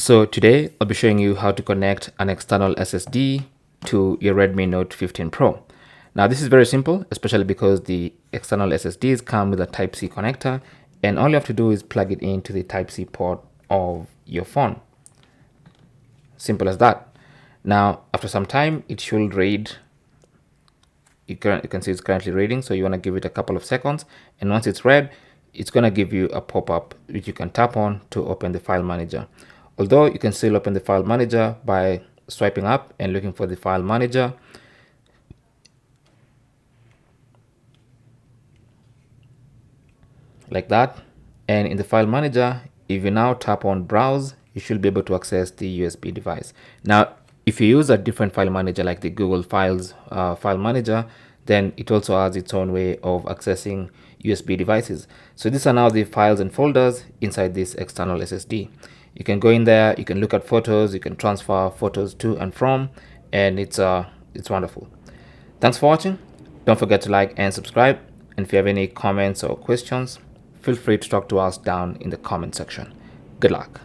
So today I'll be showing you how to connect an external SSD to your Redmi Note 15 Pro. Now this is very simple, especially because the external SSDs come with a Type-C connector, and all you have to do is plug it into the Type-C port of your phone. Simple as that. Now after some time it should read. You can see it's currently reading, so you want to give it a couple of seconds, and once it's read, it's going to give you a pop-up which you can tap on to open the file manager. Although you can still open the file manager by swiping up and looking for the file manager. Like that. And in the file manager, if you now tap on browse, you should be able to access the USB device. Now, if you use a different file manager like the Google Files file manager, then it also has its own way of accessing USB devices. So these are now the files and folders inside this external SSD. You can go in there, you can look at photos, you can transfer photos to and from, and it's wonderful. Thanks for watching. Don't forget to like and subscribe. And if you have any comments or questions, feel free to talk to us down in the comment section. Good luck.